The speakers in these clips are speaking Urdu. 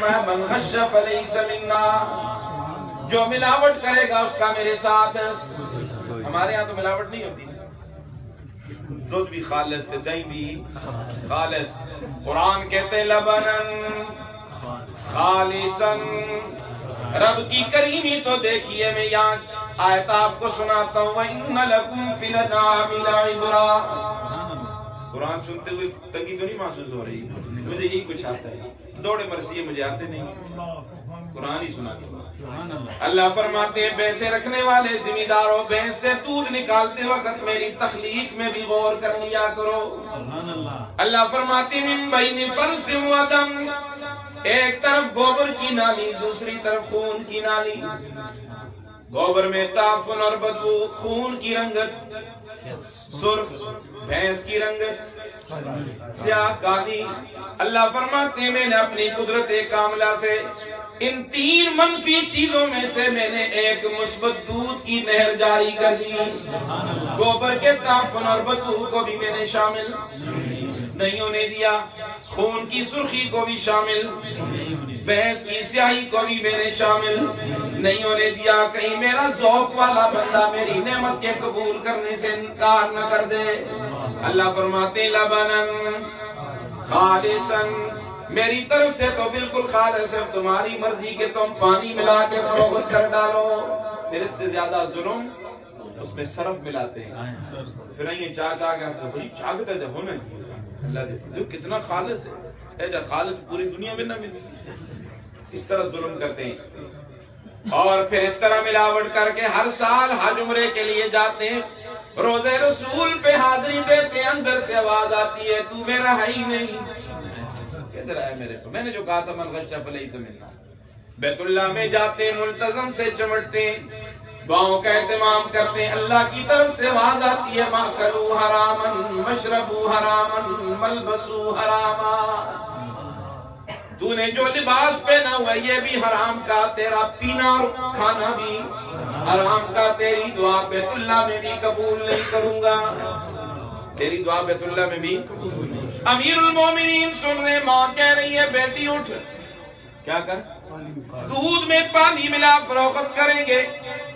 من غش فلیس منا، جو ملاوٹ کرے گا اس کا میرے ساتھ۔ ہمارے ہاں تو ملاوٹ نہیں ہوتی، دودھ بھی خالص تھے، دہی بھی خالص۔ قرآن کہتے لبنن خالصا، رب کی کریمی تو دیکھیے۔ میں یہاں آیت آپ کو سناتا ہوں، وَإِنَّ لَكُمْ فِي الْأَنْعَامِ لَعِبْرَةً۔ قرآن سنتے ہوئے تنگی تو نہیں محسوس ہو رہی؟ مجھے یہی کچھ آتا ہے، دوڑے مرثیے مجھے آتے نہیں، قرآن ہی سنا دیا۔ اللہ فرماتے ہیں بھینسیں رکھنے والے ذمہ داروں، بھینس سے دودھ نکالتے وقت میری تخلیق میں بھی غور کر لیا کرو۔ اللہ فرماتے ہیں من بین فرث و دم، ایک طرف گوبر کی نالی، دوسری طرف خون کی نالی۔ گوبر میں تعفن اور بدبو، خون کی رنگت سرخ، بھینس کی رنگت سیاہ کالی۔ اللہ فرماتے ہیں میں نے اپنی قدرت کاملہ سے ان تین منفی چیزوں میں سے میں نے ایک مثبت دودھ کی نہر جاری کر دی۔ گوبر کے تعفن اور بدبو کو بھی میں نے شامل نہیں ہونے دیا، خون کی سرخی کو بھی شامل، بھینس کی سیاہی کو بھی میں نے شامل نہیں ہونے دیا، کہیں میرا ذوق والا بندہ میری نعمت کے قبول کرنے سے انکار نہ کر دے۔ اللہ فرماتے لبنن خالصا، میری طرف سے تو بالکل خالص ہے، تمہاری مرضی کہ تم پانی ملا کے فروخت کر ڈالو۔ پھر اس سے زیادہ ظلم اس میں صرف ملاتے ہیں، پھر یہ چاہ کے بڑی چاہتے تھے ہونا چاہیے۔ اللہ دیکھو جو کتنا خالص ہے، ایسا خالص پوری دنیا میں نہ مل سکتی، اس طرح ظلم کرتے ہیں۔ اور پھر اس طرح ملاوٹ کر کے ہر سال حج عمرے کے لیے جاتے ہیں، روزے رسول پہ حاضری دیتے، اندر سے آواز آتی ہے تو میرا ہے ہی نہیں۔ کیسے رہا ہے میرے کو؟ میں نے جو کہا تھا من غش فلیس منا۔ بیت اللہ میں جاتے ہیں، ملتزم سے چمٹتے ہیں، دعاؤں کا اہتمام کرتے ہیں، اللہ کی طرف سے آواز آتی ہے ماکلوا حراما مشربوا حراما ملبسوا حراما، تو نے جو لباس پہنا ہوا یہ بھی حرام کا، تیرا پینا اور کھانا بھی حرام کا، تیری دعا بیت اللہ میں بھی قبول نہیں کروں گا، تیری دعا بیت اللہ میں بھی۔ امیر المومنین سن رہے، ماں کہہ رہی ہے بیٹی اٹھ، کیا کر؟ دودھ میں پانی ملا فروخت کریں گے۔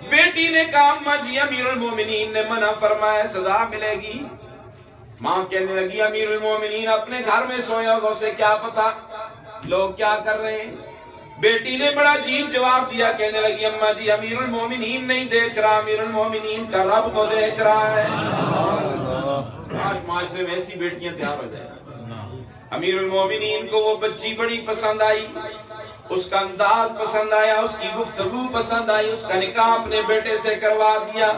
بیٹی نے کہا اماں جی امیر المومنین نے منع فرمایا، سزا ملے گی۔ ماں کہنے لگی امیر المومنین اپنے گھر میں سویا ہوگا، اسے کیا پتا لوگ کیا کر رہے ہیں۔ بیٹی نے بڑا عجیب جواب دیا، کہنے لگی اماں جی امیر المومنین نہیں دیکھ رہا، امیر المومنین کا رب تو دیکھ رہا ہے۔ کاش معاشرے میں ایسی بیٹیاں تیار ہو جائیں۔ امیر المومنین کو وہ بچی بڑی پسند آئی، اس کا انداز پسند آیا، اس کی گفتگو پسند آئی، اس کا نکاح اپنے بیٹے سے کروا دیا۔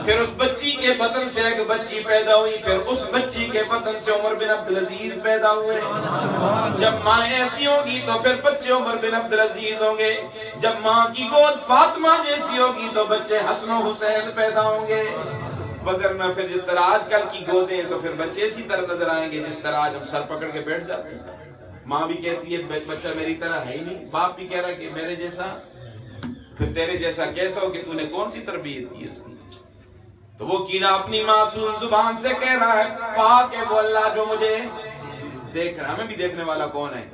پھر اس بچی کے بدن سے ایک بچی پیدا ہوئی، پھر اس بچی کے بدن سے عمر بن عبدالعزیز پیدا ہوئے۔ جب ماں ایسی ہوگی تو پھر بچے عمر بن عبدالعزیز ہوں گے، جب ماں کی گود فاطمہ جیسی ہوگی تو بچے حسن و حسین پیدا ہوں گے، وگرنہ پھر جس طرح آج کل کی گودیں تو پھر بچے اسی طرح نظر آئیں گے جس طرح آج ہم سر پکڑ کے بیٹھ جاتے ہیں۔ ماں بھی کہتی ہے بچہ میری طرح ہے ہی نہیں، باپ بھی کہہ رہا کہ میرے جیسا، پھر تیرے جیسا کیسا ہو کہ تو نے کون سی تربیت کی اس کی؟ تو وہ کینہ اپنی معصوم زبان سے کہہ رہا ہے، پاک ہے وہ اللہ جو مجھے دیکھ رہا ہے، ہمیں بھی دیکھنے والا کون ہے؟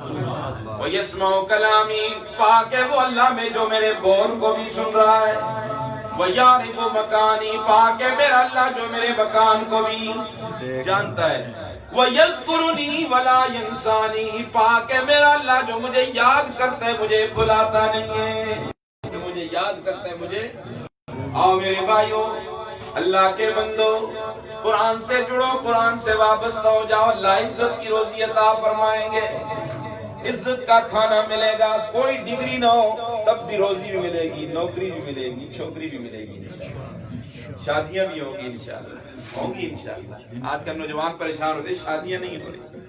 وَيَسْمَعُ كَلَامِي، پاک ہے وہ اللہ میں جو میرے بول کو بھی سن رہا ہے۔ وَيَعْرِفُ مَكَانِي، پاک ہے میرا اللہ جو میرے مکان کو بھی جانتا ہے۔ وَيَذْكُرُنِي وَلَا يَنْسَانِي، پاک ہے میرا اللہ جو مجھے یاد کرتا ہے، مجھے بھلاتا نہیں ہے، جو مجھے یاد کرتا ہے مجھے۔ آؤ میرے بھائیو، اللہ کے بندو، قرآن سے جڑو، قرآن سے وابستہ ہو جاؤ، اللہ عزت کی روزی عطا فرمائیں گے، عزت کا کھانا ملے گا، کوئی ڈگری نہ ہو تب بھی روزی بھی ملے گی، نوکری بھی ملے گی، چھوکری بھی ملے گی، شادیاں بھی ہوں گی انشاءاللہ، ہوں گی انشاءاللہ۔ آج کل نوجوان پریشان ہوتے، شادیاں نہیں ہو رہی،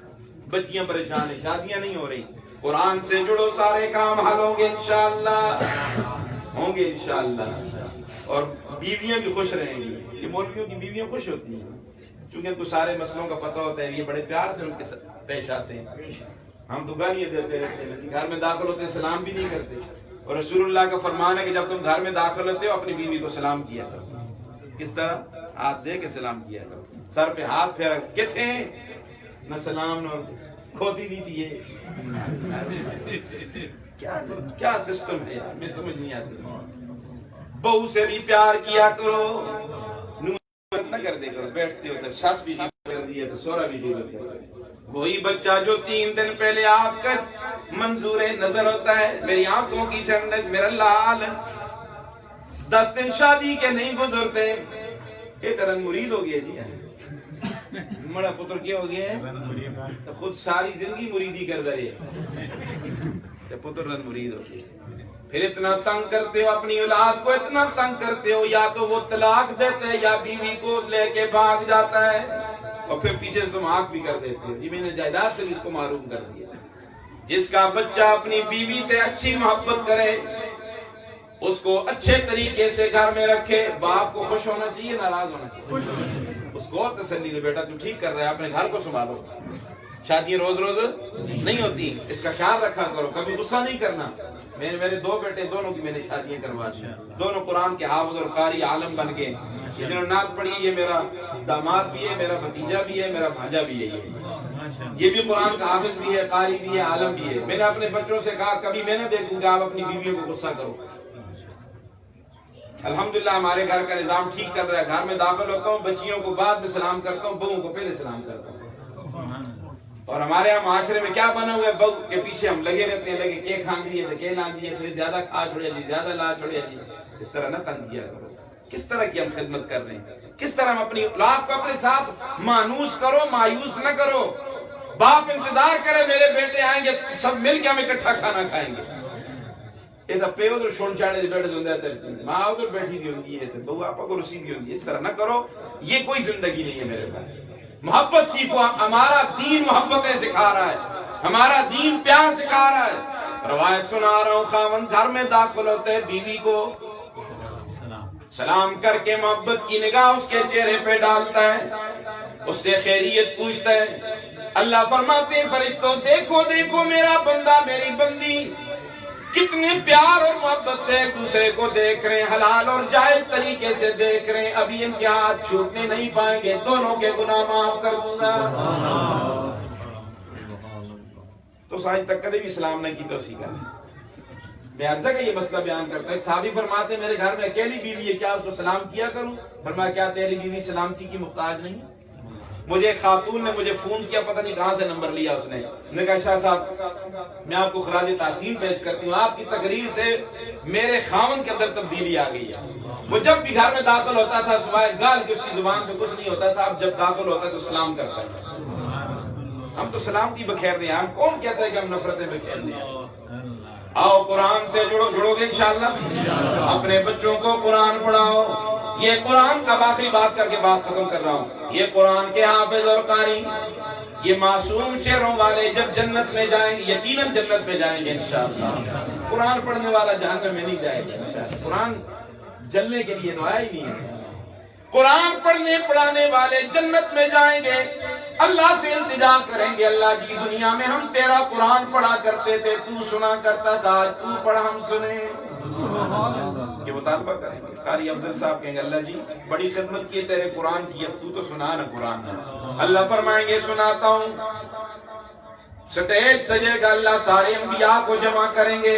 بچیاں پریشان ہیں، شادیاں نہیں ہو رہی۔ قرآن سے جڑو، سارے کام حل ہوں گے انشاءاللہ، ہوں گے انشاءاللہ، اور بیویاں بھی خوش رہیں گی۔ یہ مولویوں کی بیویاں خوش ہوتی ہیں کیونکہ ان کو سارے مسئلوں کا پتہ ہوتا ہے، یہ بڑے پیار سے ان کے ساتھ پیش آتے ہیں۔ ہم تو گالیاں دیتے رہتے ہیں، گھر میں داخل ہوتے ہیں سلام بھی نہیں کرتے، اور رسول اللہ کا فرمان ہے کہ جب تم گھر میں داخل ہوتے ہو اپنی بیوی کو سلام کیا کرو۔ کس طرح؟ ہاتھ دے کے سلام کیا کرو، سر پہ ہاتھ پھیرا، کتنے نہ سلام نہ ہوتی نہیں تھی یہ کیا سسٹم ہے یار، میں سمجھ نہیں آتی. بہو سے بھی پیار کیا کرو، نہ کر دے کرو. بیٹھتے ہو تو ساس بھی کر دیا تو سورا بھی کر. وہی بچہ جو 3 دن پہلے آپ کا منظور نظر ہوتا ہے، میری آنکھوں کی ٹھنڈک، میرا لال، 10 دن شادی کے نہیں گزرتے یہ طرح مرید ہو گیا جی. بڑا پتر کیا ہو گیا ہے تو خود ساری زندگی مریدی کر رہے تو پتر رن مرید ہو گیا. پھر اتنا تنگ کرتے ہو اپنی اولاد کو، اتنا تنگ کرتے ہو، یا تو وہ طلاق دیتے ہیں یا بیوی کو لے کے بھاگ جاتا ہے، اور پھر پیچھے سے تم آنکھ بھی کر دیتے ہو جی میں نے جائیداد سے اس کو معروم کر دیا. جس کا بچہ اپنی بیوی سے اچھی محبت کرے، اس کو اچھے طریقے سے گھر میں رکھے، باپ کو خوش ہونا چاہیے ناراض ہونا چاہیے؟ اس کو اور تسلی دے، بیٹا تم ٹھیک کر رہے اپنے گھر کو سنبھالو، شادی روز روز نہیں ہوتی، اس کا خیال رکھا کرو، کبھی غصہ نہیں کرنا. میرے 2 بیٹے، دونوں کی میں نے شادیاں کروا دی، دونوں قرآن کے حافظ اور قاری عالم بن گئے. جنہوں نے نعت پڑھی یہ میرا داماد بھی ہے، میرا بھتیجا بھی ہے، میرا بھانجا بھی ہے. یہ بھی قرآن کا حافظ بھی ہے، قاری بھی ہے، عالم بھی ہے. میں نے اپنے بچوں سے کہا کبھی میں نہ دیکھوں کہ آپ اپنی بیویوں کو غصہ کرو. الحمدللہ ہمارے گھر کا نظام ٹھیک چل رہا ہے. گھر میں داخل ہوتا ہوں، بچیوں کو بعد میں سلام کرتا ہوں، بہووں کو پہلے سلام کرتا ہوں. اور ہمارے یہاں معاشرے میں کیا بنا ہوا ہے، بہو کے پیچھے ہم لگے رہتے ہیں، لگے کہ کھان دیے تو کہ لان دیے، تھوڑی زیادہ کھا چھوڑیا جی، زیادہ لا چھوڑیا جی. اس طرح نہ تنگ کیا کرو. کس طرح کی ہم خدمت کر رہے ہیں، کس طرح ہم اپنی اولاد کو اپنے ساتھ مانوس کرو، مایوس نہ کرو. باپ انتظار کرے میرے بیٹے آئیں گے، سب مل کے ہم اکٹھا کھانا کھائیں گے. یہ تو پے ادھر شون چاڑے دی بیٹھے ہوندے ہیں، ماں ادھر بیٹھی دی ہوندی ہے، بہو آپ کو رسی دی ہوندی ہے. اس طرح نہ کرو، یہ کوئی زندگی نہیں ہے میرے پاس. محبت سیکھو، ہمارا دین محبتیں سکھا رہا ہے، ہمارا دین پیار سکھا رہا ہے. روایت سنا رہا ہوں، خاوند گھر میں داخل ہوتے ہیں، بیوی کو سلام کر کے محبت کی نگاہ اس کے چہرے پہ ڈالتا ہے، اس سے خیریت پوچھتا ہے. اللہ فرماتے ہیں فرشتوں دیکھو دیکھو میرا بندہ میری بندی کتنے پیار اور محبت سے ایک دوسرے کو دیکھ رہے ہیں، حلال اور جائز طریقے سے دیکھ رہے ہیں. ابھی ان کے ہاتھ چھوٹنے نہیں پائیں گے، دونوں کے گناہ معاف کر دوں گا. تو آج تک کبھی بھی سلام نہیں کی توصیہ کر. میں ہر جگہ یہ مسئلہ بیان کرتا ہوں. ایک صحابی فرماتے ہیں میرے گھر میں اکیلی بیوی ہے، کیا اس کو سلام کیا کروں؟ فرمایا کیا تیری بیوی سلامتی کی محتاج نہیں؟ مجھے خاتون نے مجھے فون کیا، پتہ نہیں کہاں سے نمبر لیا اس نے کہا شاہ صاحب میں آپ کو خراج تحسین پیش کرتی ہوں، آپ کی تقریر سے میرے خاوند کے اندر تبدیلی آ گئی ہے. وہ جب بھی گھر میں داخل ہوتا تھا سوائے گال کہ اس کی زبان پہ کچھ نہیں ہوتا تھا، اب جب داخل ہوتا ہے تو سلام کرتا ہے. ہم تو سلامتی بکھیر رہے ہیں، ہم کون کہتا ہے کہ ہم نفرتیں بکھیر رہے ہیں؟ آؤ قرآن سے جڑو گے انشاءاللہ. اپنے بچوں کو قرآن پڑھاؤ. یہ قرآن کا باقی بات کر کے بات ختم کر رہا ہوں. یہ قرآن کے حافظ اور قاری، یہ معصوم چہروں والے جب جنت میں جائیں گے، یقیناً جنت میں جائیں گے انشاءاللہ. قرآن پڑھنے والا جہنم میں نہیں جائے گا انشاءاللہ. قرآن جلنے کے لیے تو آیا ہی نہیں ہے. قرآن پڑھنے پڑھانے والے جنت میں جائیں گے، اللہ سے التجا کریں گے اللہ جی دنیا میں ہم تیرا قرآن پڑھا کرتے تھے، تو سنا کرتا تھا، تو پڑھا ہم سنے. یہ مطالبہ کریں گے. قاری افضل صاحب کہیں گے اللہ جی بڑی خدمت کی تیرے قرآن کی، اب تو سنا نا قرآن. اللہ فرمائیں گے سناتا ہوں. سٹیج سجے گا، اللہ سارے انبیاء کو جمع کریں گے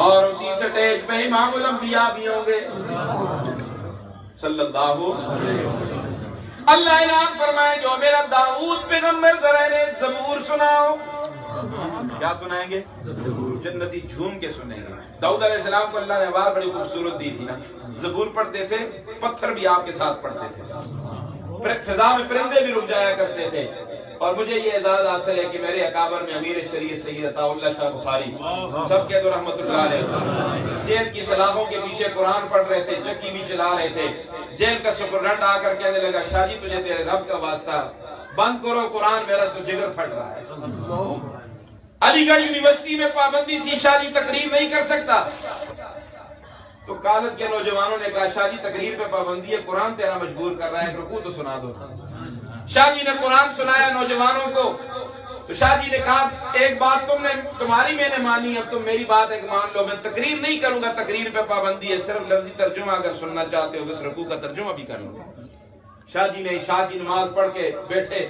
اور اسی سٹیج پہ امام الانبیاء بھی ہوں گے صلی اللہ علیہ وسلم. اللہ اعلان فرمائے جو میرا داؤد پیغمبر ذرا انہیں زبور سناؤ. کیا سنائیں گے؟ جنتی جھوم کے سنیں گے. داؤد علیہ السلام کو اللہ نے آواز بڑی خوبصورت دی تھی نا، زبور پڑھتے تھے، پتھر بھی آپ کے ساتھ پڑھتے تھے، فضا میں پرندے بھی رک جایا کرتے تھے. اور مجھے یہ اعزاز حاصل ہے کہ میرے اکابر میں امیر شریعت سید عطا اللہ شاہ بخاری سب کہہ دو رحمت اللہ علیہ، جیل کی سلاخوں کے پیچھے قرآن پڑھ رہے تھے، چکی بھی چلا رہے تھے. جیل کا سپرڈنٹ آ کر کہنے لگا شاہ جی تجھے تیرے رب کا واسطہ بند کرو قرآن، میرا تو جگر پھٹ رہا ہے. علی گڑھ یونیورسٹی میں پابندی تھی شاہ جی تقریر نہیں کر سکتا، تو کالج کے نوجوانوں نے کہا شاہ جی تقریر پہ پابندی ہے، قرآن تیرا مجبور کر رہا ہے، رکوع تو سنا دو. شاہ جی نے قرآن سنایا نوجوانوں کو، تو شاہ جی نے کہا ایک بات تمہاری میں نے مانی، اب تم میری بات ایک مان لو، میں تقریر نہیں کروں گا، تقریر پہ پابندی ہے، صرف لفظی ترجمہ اگر سننا چاہتے ہو تو اس رکوع کا ترجمہ بھی کر لو. شاہ جی نے عشاء کی نماز پڑھ کے بیٹھے،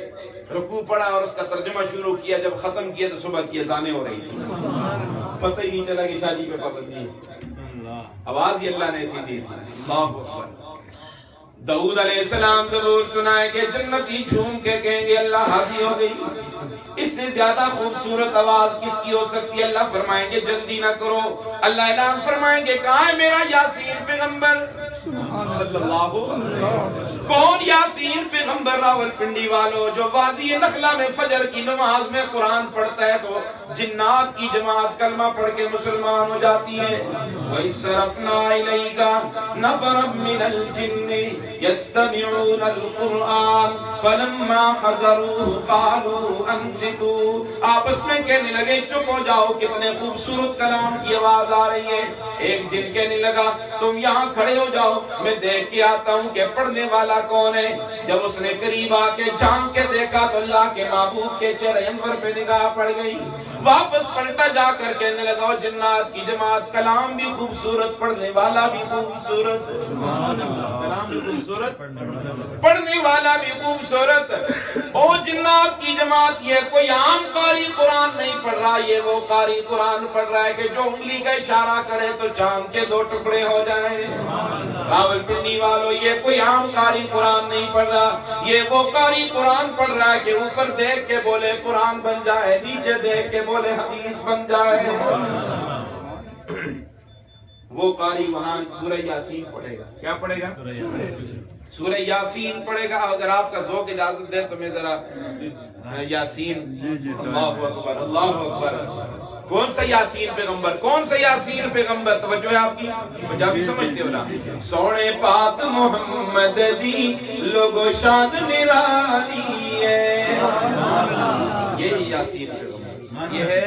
رکوع پڑا اور اس کا ترجمہ شروع کیا، جب ختم کیا تو صبح کی اذانیں ہو رہی تھی، پتہ ہی نہیں چلا کہ شادی پہ پابندی ہے، آواز ہی اللہ نے ایسی دی تھی۔ اللہ اکبر۔ داؤد علیہ السلام ضرور سنائے کہ جنتی جھوم کے کہیں گے اللہ ہادی ہو گئی، اس سے زیادہ خوبصورت آواز کس کی ہو سکتی ہے؟ اللہ فرمائیں گے جلدی نہ کرو، اللہ اعلان فرمائیں گے کہاں ہے میرا یاسین پیغمبر صلی اللہ علیہ وسلم؟ کون یاسین پیغمبر؟ راولپنڈی والو جو وادی نخلہ میں فجر کی نماز میں قرآن پڑھتا ہے تو جنات کی جماعت کلمہ پڑھ کے مسلمان ہو جاتی ہے۔ وَإِسْرَفْنَا إِلَيْكَ نَفَرًا مِّنَ الْجِنِّ يَسْتَمِعُونَ الْقُرْآنَ فَلَمَّا حَضَرُوهُ قَالُوا أَنصِتُوا، آپس میں کہنے لگے چپ ہو جاؤ، کتنے خوبصورت کلام کی آواز آ رہی ہے۔ ایک جن کہنے لگا تم یہاں کھڑے ہو جاؤ، میں دیکھ کے آتا ہوں کہ پڑھنے والا کون ہے۔ جب اس نے قریب آ کے جھانک کے دیکھا تو اللہ کے محبوب کے چہرے انور پہ نگاہ پڑ گئی۔ واپس پلٹا جا کر کہنے لگا جنات کی جماعت کلام بھی خوبصورت، پڑھنے والا بھی خوبصورت، کلام بھی خوبصورت، پڑھنے والا بھی خوبصورت۔ او جنات کی جماعت، یہ کوئی عام قاری قرآن نہیں پڑھ رہا، یہ وہ قاری قرآن پڑھ رہا ہے کہ جو انگلی کا اشارہ کرے تو چاند کے 2 ٹکڑے ہو جائیں۔ راولپنڈی والو، یہ کوئی عام قاری قرآن نہیں پڑھ رہا، یہ وہ قاری قرآن پڑھ رہا ہے کہ اوپر دیکھ کے بولے قرآن بن جائے، نیچے دیکھ کے بولے حدیث بن جائے۔ وہ قاری وہاں سورہ یاسین پڑھے گا، کیا پڑھے گا؟ سورہ یاسین پڑھے گا۔ اگر آپ کا ذوق اجازت دے تو میں ذرا یاسین، اللہ اکبر اللہ اکبر۔ کون سا یاسین پیغمبر؟ کون سا یاسین پیغمبر؟ توجہ ہے آپ کی، پنجابی سمجھتے ہو نا؟ سونے پاک محمد دی لوگو شان نرالی ہے، یہی یاسین پیغمبر، یہ ہے۔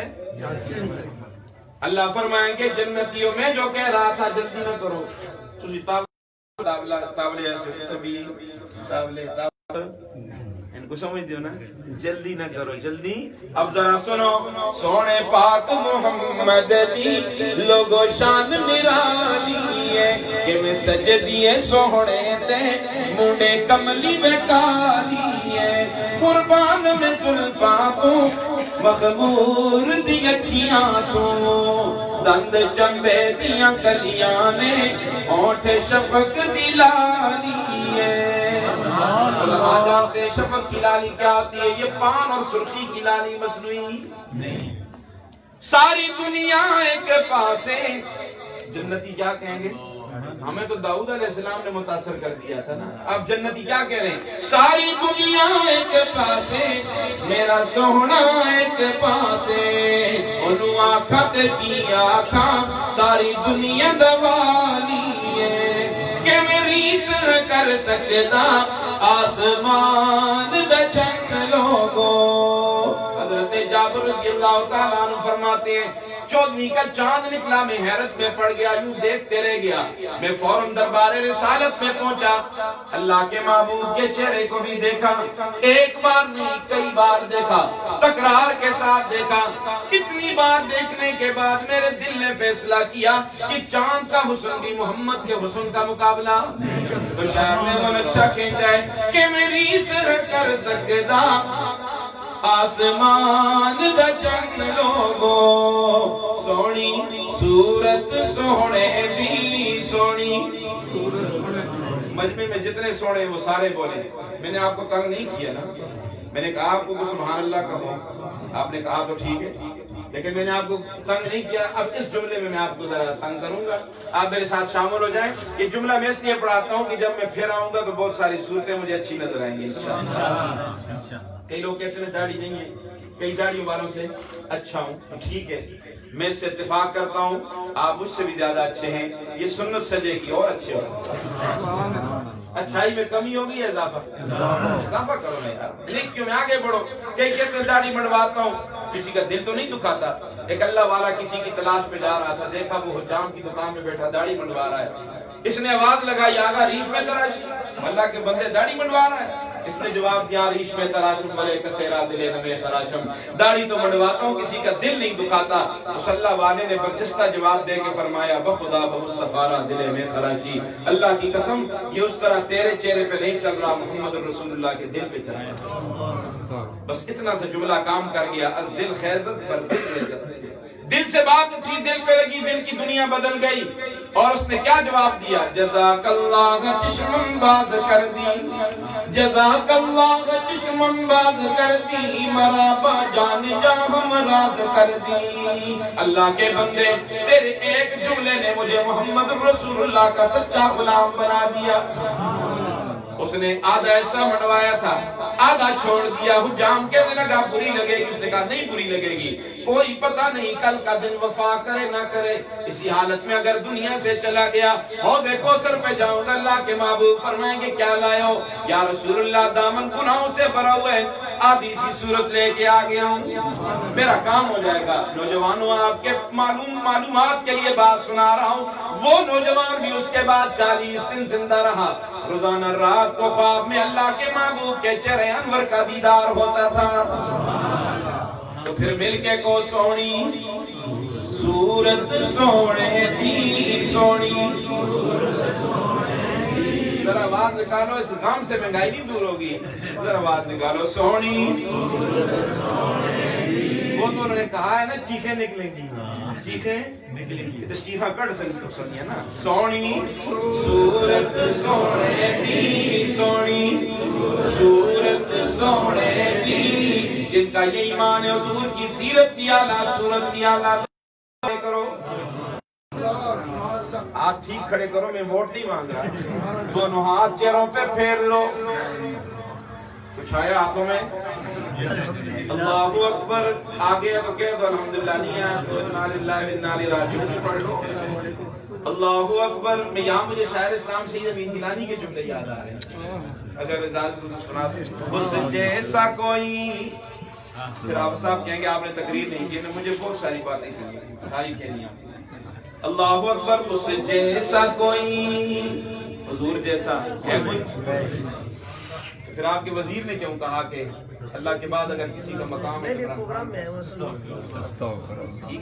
اللہ فرمائیں گے جنتیوں میں جو کہہ رہا تھا جلدی نہ کرو، تجھے تابلے ایسے سبھی تابلے ان کو سمجھ دیو نا، جلدی نہ کرو جلدی۔ اب ذرا سنو، سونے پاک محمد دی لوگو شان نرالی ہے کہ میں سجدیے سوڑے تے موڑے کملی میں کالی ہے، قربان میں زلفاں تو مخمور دی اکھیاں تو، دند چمبے دیاں کلیاں نے ہونٹ شفق دی لالی ہے۔ علماء جانتے ہیں شفق کی لالی کیا ہوتی ہے؟ یہ پان اور سرخی کی لالی مصنوعی نہیں۔ ساری دنیا ایک پاسے، جنتی کیا کہیں گے؟ ہمیں تو داؤد علیہ السلام نے متاثر کر دیا تھا نا، اب جنتی کیا کہہ رہے ہیں؟ ساری دنیا ایک پاسے، میرا سونا ایک پاسے، انہوں آنکھا تے کی آنکھا ساری دنیا دوالی ہے کہ میری سر کر سکتا آسمان دا چنک لوگو۔ حضرت جابر رضی اللہ تعالیٰ عنہ فرماتے ہیں 14ویں کا چاند نکلا، میں حیرت میں پڑ گیا، یوں دیکھتے رہ گیا، میں فوراً دربار رسالت میں پہنچا، اللہ کے محبوب کے چہرے کو بھی دیکھا، ایک بار نہیں کئی بار دیکھا، تکرار کے ساتھ دیکھا۔ اتنی بار دیکھنے کے بعد میرے دل نے فیصلہ کیا کہ چاند کا حسن بھی محمد کے حسن کا مقابلہ، تو شاعر نے وہ نقشہ کھینچا ہے کہ میری سر کر سکتا آسمان دا چنگ لوگو، سونی صورت سونے بھی سونی۔ مجمع میں جتنے سونے وہ سارے بولے، میں نے آپ کو تنگ نہیں کیا نا، میں نے کہا آپ کو سبحان اللہ کہو، آپ نے کہا تو ٹھیک ہے، لیکن میں نے آپ کو تنگ نہیں کیا۔ اب اس جملے میں آپ کو ذرا تنگ کروں گا، آپ میرے ساتھ شامل ہو جائیں۔ یہ جملہ میں اس لیے پڑھاتا ہوں کہ جب میں پھر آؤں گا تو بہت ساری صورتیں مجھے اچھی نظر آئیں گی انشاءاللہ۔ کئی لوگ کہتے ہیں داڑھی نہیں ہے، کئی داڑھیوں والوں سے اچھا ہوں، ٹھیک ہے، میں اس سے اتفاق کرتا ہوں، آپ مجھ سے بھی زیادہ اچھے ہیں، یہ سنت سجے کی اور اچھے ہو۔ اچھائی میں کمی ہوگی یا اضافہ؟ اضافہ کرو نا یار، نیکیوں میں آگے بڑھو۔ کئی کہتے ہیں داڑھی منڈواتا ہوں، کسی کا دل تو نہیں دکھاتا۔ ایک اللہ والا کسی کی تلاش پہ جا رہا تھا، دیکھا وہ حجام کی دکان میں بیٹھا داڑھی منڈوا رہا ہے، اس نے آواز لگائی آگا ریش میں تراش، اللہ کے بندے داڑھی منڈوا رہا ہے، اس نے جواب دیا ریش میں تراشم بلے کسیرا دلے نمے خراشم، داڑھی تو منڈواتا ہوں کسی کا دل نہیں دکھاتا۔ مصلی والے نے برجستہ جواب دے کے فرمایا بخدا بمصطفیٰ را دلے میں خراشی، اللہ کی قسم یہ اس طرح تیرے چہرے پہ نہیں چل رہا، محمد رسول اللہ کے دل پہ چل رہا۔ بس اتنا سا جملہ کام کر گیا، از دل خیزت پر دل خیزت، دل سے بات اٹھی، دل پہ لگی، دل کی دنیا بدل گئی۔ اور اس نے کیا جواب دیا؟ جزاک اللہ چشمم باز کر دی، جزاک اللہ چشمم باز کر دی، مرابا جان جا ہم راز کر دی۔ اللہ کے بندے تیرے ایک جملے نے مجھے محمد رسول اللہ کا سچا غلام بنا دیا۔ اس نے آدھا ایسا منڈوایا تھا، آدھا چھوڑ دیا۔ حجام کہنے لگا بری لگے گی، اس نے کہا نہیں بری لگے گی، کوئی پتہ نہیں کل کا دن وفا کرے نہ کرے، اسی حالت میں اگر دنیا سے چلا گیا حوض کوثر پہ جاؤں گا، اللہ کے محبوب فرمائیں گے کیا لائے ہو؟ یا رسول اللہ دامن گناہوں سے بھرا ہوا ہے، آدھی سی صورت لے کے آ گیا ہوں، میرا کام ہو جائے گا۔ نوجوانوں آپ کے معلومات کے لیے بات سنا رہا ہوں، وہ نوجوان بھی اس کے بعد 40 دن زندہ رہا، روزانہ رات کو خواب میں اللہ کے محبوب کے چہرے انور کا دیدار ہوتا تھا۔ تو پھر مل کے کو سونی صورت سونے دی سونی، ذرا آواز نکالو، اس غم سے مہنگائی نہیں دور ہوگی، ذرا آواز نکالو، سونی وہ تو انہوں نے کہا ہے نا چیخیں نکلیں گی، چیخیں نکلیں گی، تو چیخا کڑ سکتی ہے نا۔ سونی صورت سونے دی سونی صورت سونے دی، جن کا یہ ایمان ہے حضور کی سیرت کی اعلیٰ صورت کی اعلیٰ کرو، ہاتھ ٹھیک کھڑے کرو، میں ووٹ نہیں مانگ رہا، دونوں ہاتھ چہروں پہ پھیر لو، کچھ آیا ہاتھوں میں؟ اللہ اکبر، آگے تو کہہ دو الحمدللہ، نہیں آیا تو انا للہ و انا الیہ راجعون پڑھ لو۔ اللہ اکبر، میں یہاں مجھے شاعر اسلام سید امین گیلانی کے جملے یاد آ رہے ہیں، اگر اجازت تو سنا دو۔ اس جیسا کوئی، پھر آپ صاحب کہیں گے آپ نے تقریر نہیں کی، مجھے بہت ساری باتیں کی، ساری کہنی آپ۔ اللہ اکبر، اس جیسا کوئی، حضور جیسا ہے کوئی؟ پھر آپ کے وزیر نے کیوں کہا کہ اللہ کے بعد اگر کسی کا مقام ہے ٹھیک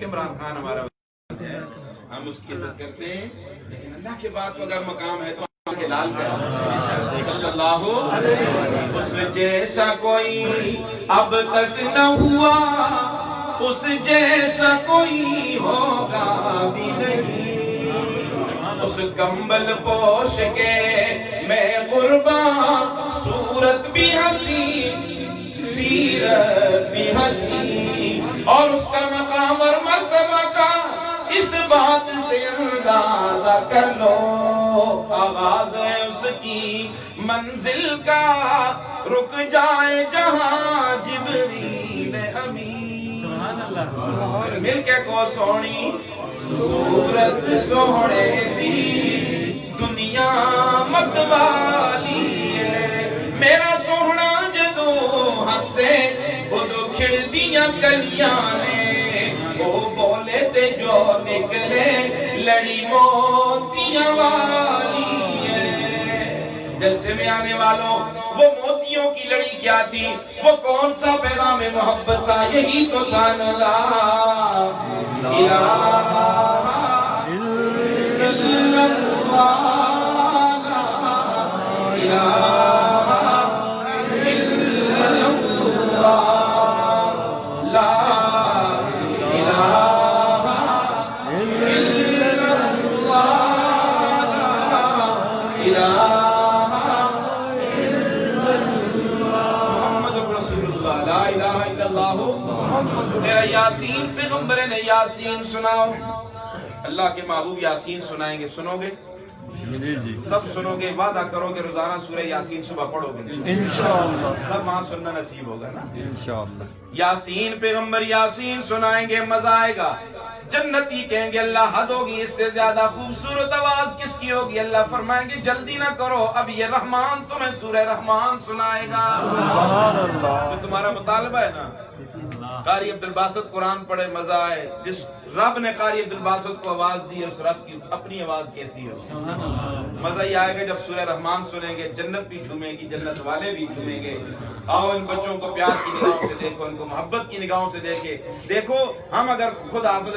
ہے، عمران خان ہمارا ہم اس کی عزت کرتے ہیں، لیکن اللہ کے بعد اگر مقام ہے تو اللہ کے لال کا صلی اللہ علیہ وسلم، اس جیسا کوئی اب تک نہ ہوا، اس جیسا کوئی ہوگا بھی نہیں، اس کمبل پوش کے میں قربان، صورت بھی حسین سیرت بھی حسین، اور اس کا مقام اور مرتبہ کا اس بات سے اندازہ کر لو، آغاز ہے اس کی منزل کا، رک جائے جہاں جبریل امین، سبحان اللہ، مل کے کو سونی صورت سونے دی، دنیا مت والی ہے، میرا سونا جدو ہسے ادو کھڑ دیاں کلیاں نے، وہ بولے تے جو نکلے لڑی موتیاں والی ہے۔ جلسے میں آنے والوں، وہ موتیوں کی لڑی کیا تھی؟ وہ کون سا پیغام محبت تھا؟ یہی تو تھا لا الہ الا اللہ، لا الہ الا اللہ، لا الہ الا اللہ، لا الہ میرا یاسین پیغمبر نے یاسین سناؤ، اللہ کے محبوب یاسین سنائیں گے، سنو گے؟ تب سنو گے، وعدہ کرو کہ روزانہ سورہ یاسین صبح پڑھو گے انشاءاللہ، تب وہاں سننا نصیب ہوگا نا انشاءاللہ۔ یاسین پیغمبر یاسین سنائیں گے، مزہ آئے گا، جنتی کہیں گے اللہ حد ہوگی، اس سے زیادہ خوبصورت آواز کس کی ہوگی؟ اللہ فرمائیں گے جلدی نہ کرو، اب یہ رحمان تمہیں سورہ رحمان سنائے گا، سبحان اللہ، جو تمہارا مطالبہ ہے نا قاری عبدالباسط قرآن پڑھے مزہ آئے. جس رب نے قاری عبدالباسط کو آواز دی اس رب کی اپنی آواز کیسی ہے. مزہ ہی آئے گا جب سورہ رحمان سنیں گے. جنت بھی جھومے گی, جنت والے بھی جھومیں گے. آؤ ان بچوں کو پیار کی نگاہوں سے دیکھو, ان کو محبت کی نگاہوں سے دیکھو. ہم اگر خود حافظ